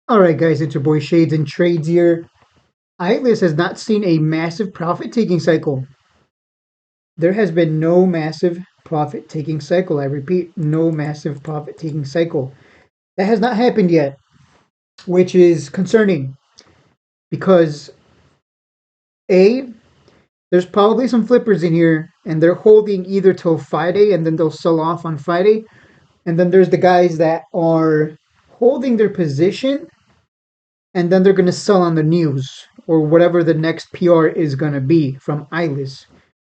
Alright guys, it's your boy Shades and Trades here. Ilus has not seen a massive profit-taking cycle. There has been no massive profit-taking cycle. I repeat, no massive profit-taking cycle. That has not happened yet, which is concerning because A, there's probably some flippers in here and they're holding either till Friday and then they'll sell off on Friday. And then there's the guys that are holding their position and then they're going to sell on the news or whatever the next PR is going to be from Ilus,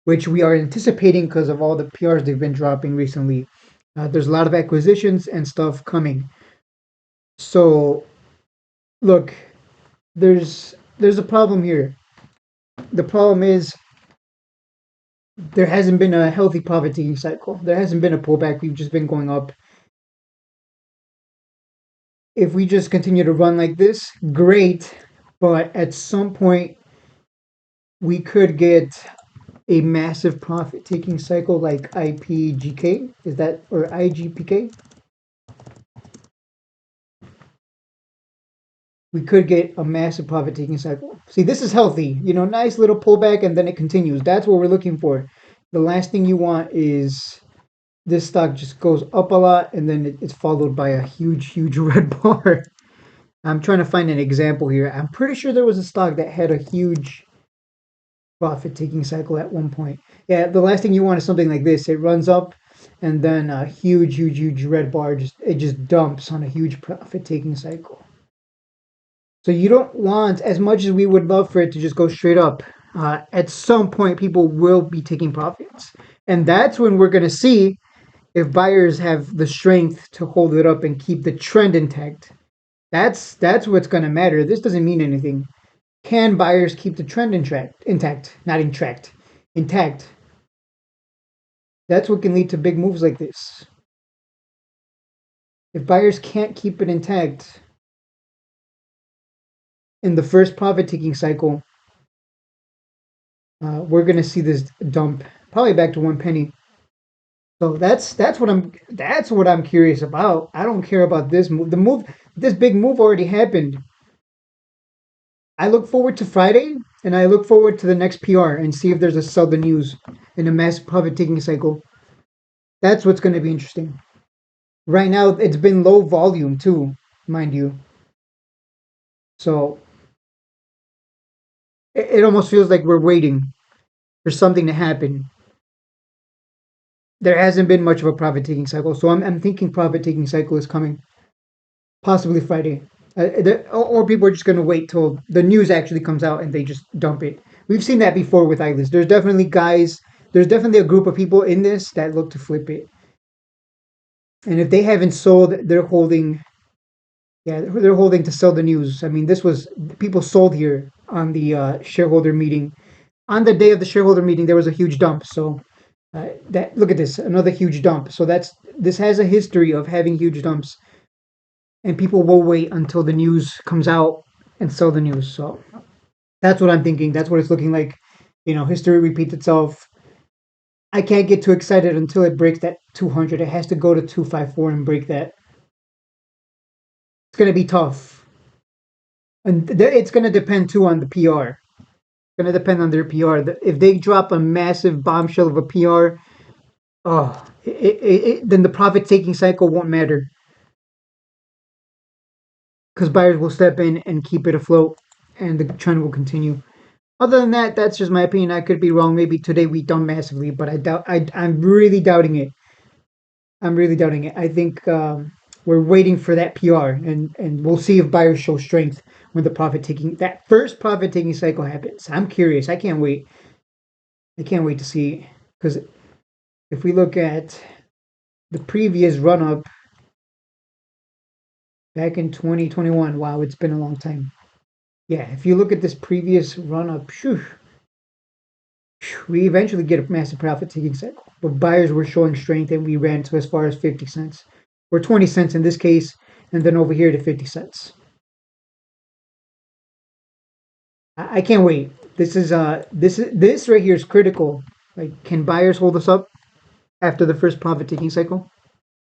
which we are anticipating because of all the PRs they've been dropping recently. There's a lot of acquisitions and stuff coming. So, look, there's a problem here. The problem is there hasn't been a healthy profit taking cycle. There hasn't been a pullback. We've just been going up. If we just continue to run like this, great. But at some point, we could get a massive profit taking cycle like IPGK. Is that or IGPK? We could get a massive profit taking cycle. See, this is healthy. Nice little pullback and then it continues. That's what we're looking for. The last thing you want is this stock just goes up a lot and then it's followed by a huge red bar. I'm trying to find an example here. I'm pretty sure there was a stock that had a huge profit taking cycle at one point. Yeah, the last thing you want is something like this. It runs up and then a huge red bar just dumps on a huge profit taking cycle. So you don't want, as much as we would love for it to just go straight up, at some point people will be taking profits. And that's when we're going to see if buyers have the strength to hold it up and keep the trend intact. That's what's going to matter. This doesn't mean anything. Can buyers keep the trend intact? Not intact. Intact. That's what can lead to big moves like this. If buyers can't keep it intact in the first profit taking cycle, we're going to see this dump probably back to 1 penny. So that's what I'm curious about. I don't care about this move. This big move already happened. I look forward to Friday and I look forward to the next PR and see if there's a sell the news in a mass profit taking cycle. That's what's going to be interesting. Right now, it's been low volume too, mind you. So it almost feels like we're waiting for something to happen. There hasn't been much of a profit taking cycle, so I'm thinking profit taking cycle is coming, possibly Friday. Or people are just going to wait till the news actually comes out and they just dump it. We've seen that before with Ilus. There's definitely a group of people in this that look to flip it. And if they haven't sold, they're holding. Yeah, they're holding to sell the news. I mean, this was people sold here on the shareholder meeting. On the day of the shareholder meeting, there was a huge dump. So that look at this, another huge dump. So this has a history of having huge dumps, and people will wait until the news comes out and sell the news. So that's what I'm thinking. That's what it's looking like. History repeats itself. I can't get too excited until it breaks that 200. It has to go to 254 and break that. It's going to be tough. And it's going to depend too on the PR. It's going to depend on their PR. If they drop a massive bombshell of a PR, then the profit taking cycle won't matter because buyers will step in and keep it afloat and the trend will continue. Other than that, that's just my opinion. I could be wrong. Maybe today we dump massively, but I doubt. I'm really doubting it. I'm really doubting it. I think we're waiting for that PR, and we'll see if buyers show strength when that first profit taking cycle happens. I'm curious. I can't wait. I can't wait to see because if we look at the previous run up back in 2021, wow, it's been a long time. Yeah, if you look at this previous run up, we eventually get a massive profit taking cycle. But buyers were showing strength and we ran to as far as 50 cents or 20 cents in this case, and then over here to 50 cents. I can't wait. This right here is critical. Like, can buyers hold us up after the first profit taking cycle?